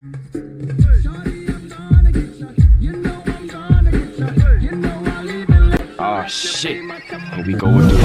Oh shit. Here we go again.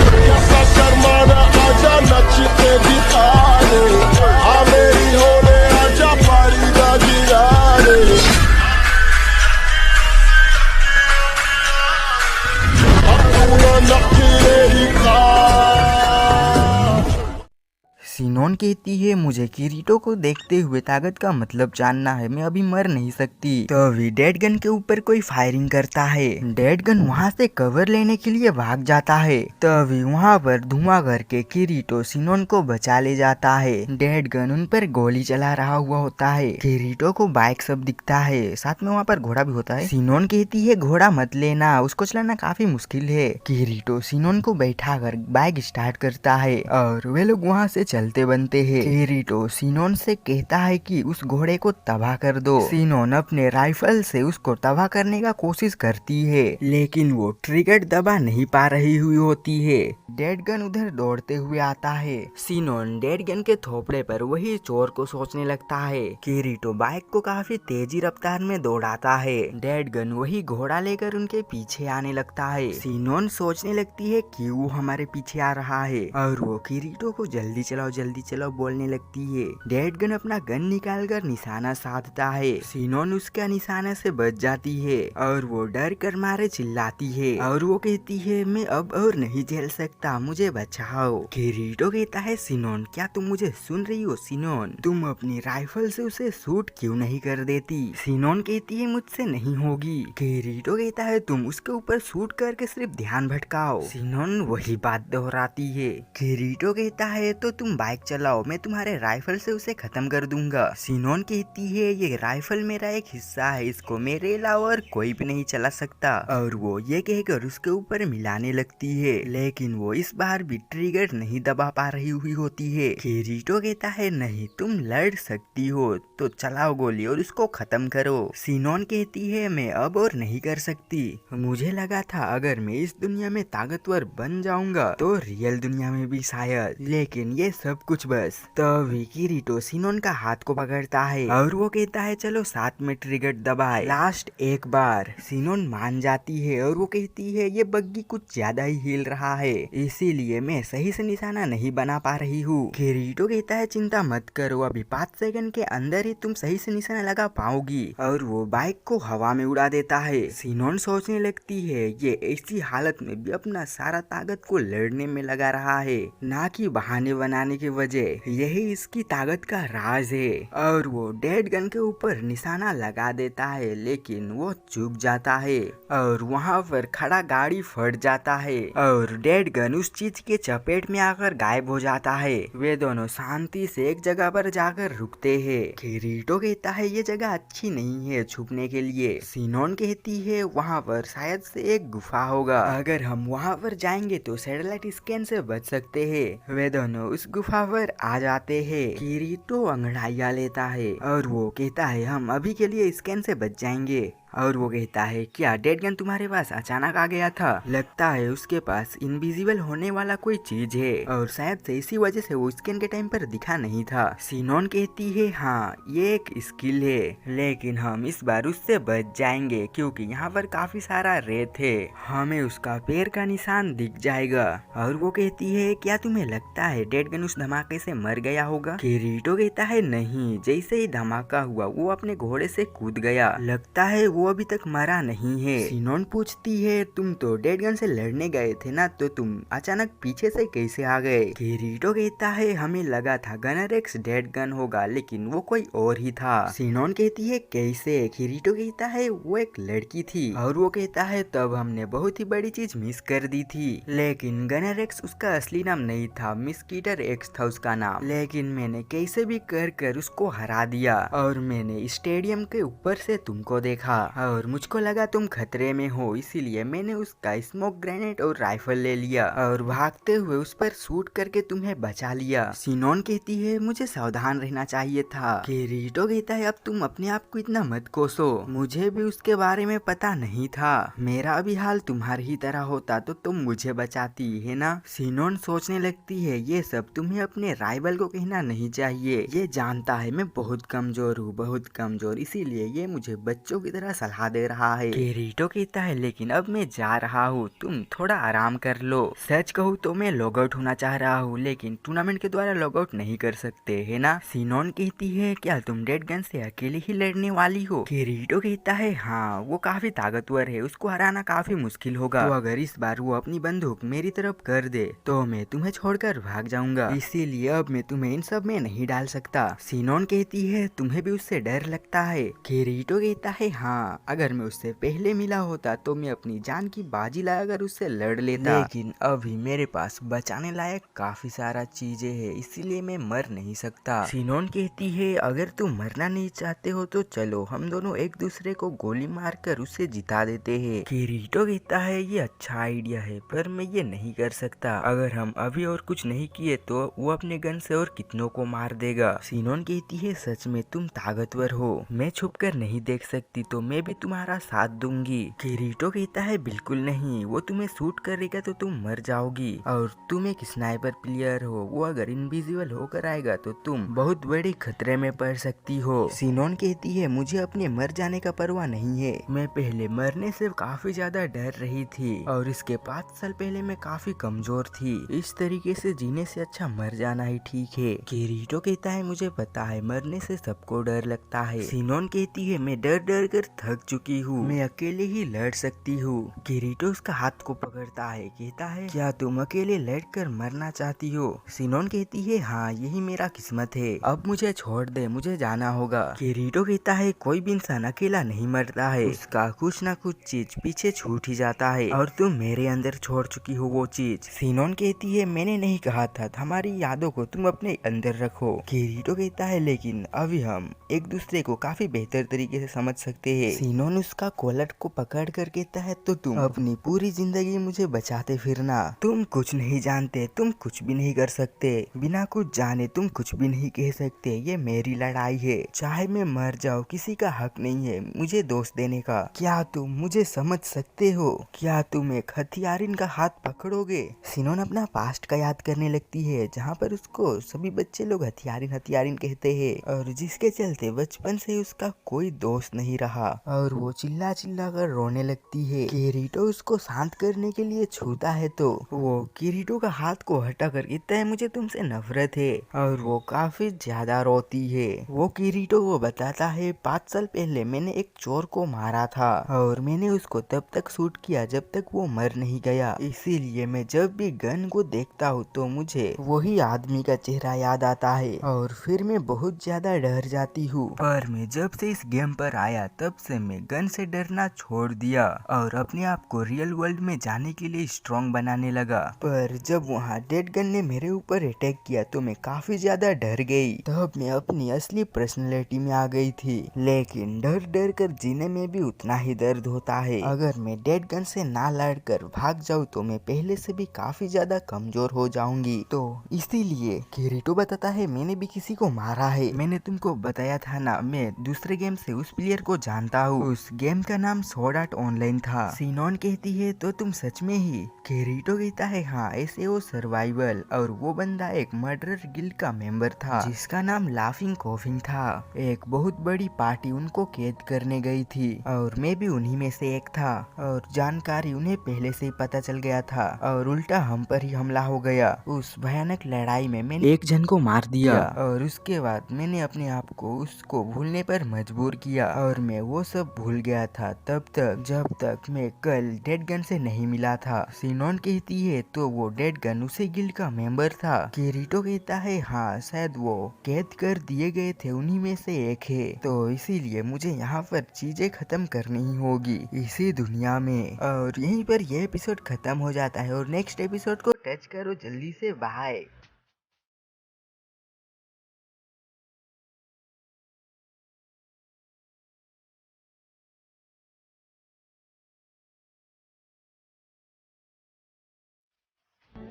Synonym कहती है मुझे किरीटो को देखते हुए ताकत का मतलब जानना है, मैं अभी मर नहीं सकती। तो अभी डेड गन के ऊपर कोई फायरिंग करता है। डेड गन वहाँ से कवर लेने के लिए भाग जाता है। तो अभी वहाँ पर धुआं करके किरीटो सिनोन को बचा ले जाता है। डेड गन उन पर गोली चला रहा हुआ होता है। किरीटो को बाइक सब दिखता है, साथ में वहाँ पर घोड़ा भी होता है। सिनोन कहती है घोड़ा मत लेना, उसको चलाना काफी मुश्किल है। किरीटो सिनोन को बैठा कर बाइक स्टार्ट करता है और वे लोग वहाँ से चलते बनते हैं। किरीटो सिनोन से कहता है कि उस घोड़े को तबाह कर दो। सिनोन अपने राइफल से उसको तबाह करने का कोशिश करती है, लेकिन वो ट्रिगर दबा नहीं पा रही हुई होती है। डेड गन उधर दौड़ते हुए आता है। सिनोन डेड गन के थोपड़े पर वही चोर को सोचने लगता है। किरीटो बाइक को काफी तेजी रफ्तार में दौड़ाता है। डेड गन वही घोड़ा लेकर उनके पीछे आने लगता है। सिनोन सोचने लगती है कि वो हमारे पीछे आ रहा है और वो किरीटो को जल्दी चलाओ बोलने लगती है। डेड गन अपना गन निकाल कर निशाना साधता है। सिनोन उसका निशाना से बच जाती है और वो डर कर मारे चिल्लाती है और वो कहती है मैं अब और नहीं झेल सकता, मुझे बचाओ। किरीटो कहता है सिनोन क्या तुम मुझे सुन रही हो? सिनोन तुम अपनी राइफल से उसे शूट क्यों नहीं कर देती? सिनोन कहती है मुझसे नहीं होगी। किरीटो कहता है तुम उसके ऊपर शूट करके सिर्फ ध्यान भटकाओ। सिनोन वही बात दोहराती है। किरीटो कहता है तो तुम बाइक चलाओ, मैं तुम्हारे राइफल से उसे खत्म कर दूंगा। सिनोन कहती है ये राइफल मेरा एक हिस्सा है, इसको मेरे अलावा और कोई भी नहीं चला सकता। और वो ये कहकर उसके ऊपर मिलाने लगती है, लेकिन वो इस बार भी ट्रिगर नहीं दबा पा रही हुई होती है। किरीटो कहता है नहीं तुम लड़ सकती हो तो चलाओ गोली और उसको खत्म करो। सिनोन कहती है मैं अब और नहीं कर सकती, मुझे लगा था अगर मैं इस दुनिया में ताकतवर बन जाऊंगा तो रियल दुनिया में भी शायद, लेकिन ये सब कुछ बस। तभी किरीटो सिनोन का हाथ को पकड़ता है और वो कहता है चलो साथ में ट्रिगर दबाए लास्ट एक बार। सिनोन मान जाती है और वो कहती है ये बग्गी कुछ ज्यादा ही हिल रहा है, इसीलिए मैं सही से निशाना नहीं बना पा रही हूँ। किरीटो कहता है चिंता मत करो, अभी 5 सेकंड के अंदर ही तुम सही से निशाना लगा पाओगी। और वो बाइक को हवा में उड़ा देता है। सिनोन सोचने लगती है ये ऐसी हालत में भी अपना सारा ताकत को लड़ने में लगा रहा है, ना कि बहाने बनाने की वजह, यही इसकी ताकत का राज है। और वो डेड गन के ऊपर निशाना लगा देता है, लेकिन वो चूक जाता है और वहाँ पर खड़ा गाड़ी फट जाता है और डेड गन उस चीज के चपेट में आकर गायब हो जाता है। वे दोनों शांति से एक जगह पर जाकर रुकते हैं। किरीटो कहता है ये जगह अच्छी नहीं है छुपने के लिए। सिनोन कहती है वहाँ पर शायद से एक गुफा होगा, अगर हम वहाँ पर जाएंगे तो सैटेलाइट स्कैन से बच सकते हैं। वे दोनों उस गुफा पर आ जाते हैं। किरीटो अंगड़ाइया लेता है और वो कहता है हम अभी के लिए स्कैन से बच जाएंगे। और वो कहता है क्या डेड गन तुम्हारे पास अचानक आ गया था? लगता है उसके पास इनविजिबल होने वाला कोई चीज है और शायद से इसी वजह से वो स्कैन के टाइम पर दिखा नहीं था। सिनोन कहती है हाँ ये एक स्किल है, लेकिन हम इस बार उससे बच जाएंगे क्योंकि यहाँ पर काफी सारा रेत है, हमें उसका पैर का निशान दिख जाएगा। और वो कहती है क्या तुम्हें लगता है डेड गन उस धमाके से मर गया होगा? किरीटो कहता है नहीं, जैसे ही धमाका हुआ वो अपने घोड़े से कूद गया, लगता है वो अभी तक मरा नहीं है। सिनोन पूछती है तुम तो डेड गन से लड़ने गए थे ना, तो तुम अचानक पीछे से कैसे आ गए? किरीटो कहता है हमें लगा था गनर एक्स डेड गन होगा, लेकिन वो कोई और ही था। सिनोन कहती है कैसे? किरीटो कहता है वो एक लड़की थी और वो कहता है तब हमने बहुत ही बड़ी चीज मिस कर दी थी, लेकिन गनर एक्स उसका असली नाम नहीं था, मिस्कीटर एक्स था उसका नाम, लेकिन मैंने कैसे भी कर उसको हरा दिया और मैंने स्टेडियम के ऊपर से तुमको देखा। और मुझको लगा तुम खतरे में हो, इसीलिए मैंने उसका स्मोक ग्रेनेड और राइफल ले लिया और भागते हुए उस पर शूट करके तुम्हें बचा लिया। सिनोन कहती है मुझे सावधान रहना चाहिए था। किरीटो कहता है अब तुम अपने आप को इतना मत कोसो, मुझे भी उसके बारे में पता नहीं था। मेरा भी हाल तुम्हारी ही तरह होता तो तुम मुझे बचाती, है ना। सिनोन सोचने लगती है ये सब तुम्हें अपने राइवल को कहना नहीं चाहिए, ये जानता है मैं बहुत कमजोर हूँ, बहुत कमजोर, इसीलिए ये मुझे बच्चों की तरह सलाह दे रहा है। किरीटो कहता है लेकिन अब मैं जा रहा हूँ, तुम थोड़ा आराम कर लो। सच कहूँ तो मैं लॉग आउट होना चाह रहा हूँ, लेकिन टूर्नामेंट के द्वारा लॉग आउट नहीं कर सकते, है ना। सिनोन कहती है क्या तुम डेड गन से अकेले ही लड़ने वाली हो। किरीटो कहता है हाँ, वो काफी ताकतवर है, उसको हराना काफी मुश्किल होगा, तो अगर इस बार वो अपनी बंदूक मेरी तरफ कर दे तो मैं तुम्हें छोड़कर भाग जाऊंगा, इसीलिए अब मैं तुम्हें इन सब में नहीं डाल सकता। सिनोन कहती है तुम्हें भी उससे डर लगता है। किरीटो कहता है हाँ, अगर मैं उससे पहले मिला होता तो मैं अपनी जान की बाजी लगाकर उससे लड़ लेता, लेकिन अभी मेरे पास बचाने लायक काफी सारा चीजें है, इसीलिए मैं मर नहीं सकता। सिनोन कहती है अगर तुम मरना नहीं चाहते हो तो चलो हम दोनों एक दूसरे को गोली मारकर उसे जिता देते हैं। किरीटो कहता है ये अच्छा आइडिया है, पर मैं ये नहीं कर सकता, अगर हम अभी और कुछ नहीं किए तो वो अपने गन से और कितनों को मार देगा। सिनोन कहती है सच में तुम ताकतवर हो, मैं छुप कर नहीं देख सकती तो मैं भी तुम्हारा साथ दूंगी। किरीटो कहता है बिल्कुल नहीं, वो तुम्हें शूट करेगा तो तुम मर जाओगी, और तुम एक स्नाइपर प्लेयर हो, वो अगर इनविजिबल होकर आएगा तो तुम बहुत बड़े खतरे में पड़ सकती हो। सिनोन कहती है मुझे अपने मर जाने का परवाह नहीं है, मैं पहले मरने से काफी ज्यादा डर रही थी और इसके 5 साल पहले मैं काफी कमजोर थी, इस तरीके से जीने से अच्छा मर जाना ही ठीक है। किरीटो कहता है मुझे पता है मरने से सबको डर लगता है। सिनोन कहती है मैं डर डर कर थक चुकी हूँ, मैं अकेले ही लड़ सकती हूँ। किरीटो उसका हाथ को पकड़ता है, कहता है क्या तुम अकेले लड़कर मरना चाहती हो। सिनोन कहती है हाँ यही मेरा किस्मत है, अब मुझे छोड़ दे, मुझे जाना होगा। किरीटो कहता है कोई भी इंसान अकेला नहीं मरता है, उसका कुछ ना कुछ चीज पीछे छूट ही जाता है, और तुम मेरे अंदर छोड़ चुकी हो वो चीज। सिनोन कहती है मैंने नहीं कहा था, हमारी यादों को तुम अपने अंदर रखो। किरीटो कहता है लेकिन अभी हम एक दूसरे को काफी बेहतर तरीके से समझ सकते हैं। सिनोन उसका कॉलर को पकड़ कर कहता है तो तुम अपनी पूरी जिंदगी मुझे बचाते फिरना, तुम कुछ नहीं जानते, तुम कुछ भी नहीं कर सकते, बिना कुछ जाने तुम कुछ भी नहीं कह सकते, ये मेरी लड़ाई है, चाहे मैं मर जाऊं किसी का हक नहीं है मुझे दोष देने का। क्या तुम मुझे समझ सकते हो, क्या तुम एक हथियारिन का हाथ पकड़ोगे। सिनोन अपना पास्ट का याद करने लगती है, जहाँ पर उसको सभी बच्चे लोग हथियारिन हथियारिन कहते हैं, और जिसके चलते बचपन से उसका कोई दोस्त नहीं रहा, और वो चिल्ला चिल्ला कर रोने लगती है। किरीटो उसको शांत करने के लिए छूता है तो वो किरीटो का हाथ को हटा कर कहता है मुझे तुमसे नफरत है, और वो काफी ज्यादा रोती है। वो किरीटो को बताता है 5 साल पहले मैंने एक चोर को मारा था, और मैंने उसको तब तक शूट किया जब तक वो मर नहीं गया, इसीलिए मैं जब भी गन को देखता हूँ तो मुझे वही आदमी का चेहरा याद आता है, और फिर मैं बहुत ज्यादा डर जाती हूँ। पर मैं जब से इस गेम पर आया तब से मैं गन से डरना छोड़ दिया और अपने आप को रियल वर्ल्ड में जाने के लिए स्ट्रॉन्ग बनाने लगा। पर जब वहाँ डेड गन ने मेरे ऊपर अटैक किया तो मैं काफी ज्यादा डर गई, तब मैं अपनी असली पर्सनैलिटी में आ गई थी। लेकिन डर डर कर जीने में भी उतना ही दर्द होता है, अगर मैं डेड गन से ना लड़कर भाग जाऊँ तो मैं पहले से भी काफी ज्यादा कमजोर हो जाऊंगी। तो इसीलिए किरीटो बताता है मैंने भी किसी को मारा है, मैंने तुमको बताया था ना मैं दूसरे गेम से उस प्लेयर को जानता हूँ, उस गेम का नाम स्वॉर्ड आर्ट ऑनलाइन था। सिनोन कहती है तो तुम सच में ही। किरीटो कहता है हाँ ऐसे वो सर्वाइवल, और वो बंदा एक मर्डरर गिल्ड का मेंबर था जिसका नाम लाफिंग कॉफिंग था। एक बहुत बड़ी पार्टी उनको कैद करने गई थी और मैं भी उन्हीं में से एक था, और जानकारी उन्हें पहले से ही पता चल गया था, और उल्टा हम पर ही हमला हो गया। उस भयानक लड़ाई में मैंने एक जन को मार दिया, और उसके बाद मैंने अपने आप को उसको भूलने पर मजबूर किया, और मैं वो सब भूल गया था तब तक जब तक मैं कल डेड गन से नहीं मिला था। सिनोन कहती है तो वो डेड गन उसे गिल्ड का मेंबर था। किरीटो कहता है हाँ शायद वो कैद कर दिए गए थे उन्हीं में से एक है, तो इसीलिए मुझे यहाँ पर चीजें खत्म करनी ही होगी इसी दुनिया में। और यहीं पर ये एपिसोड खत्म हो जाता है, और नेक्स्ट एपिसोड को टच करो जल्दी से। बाय।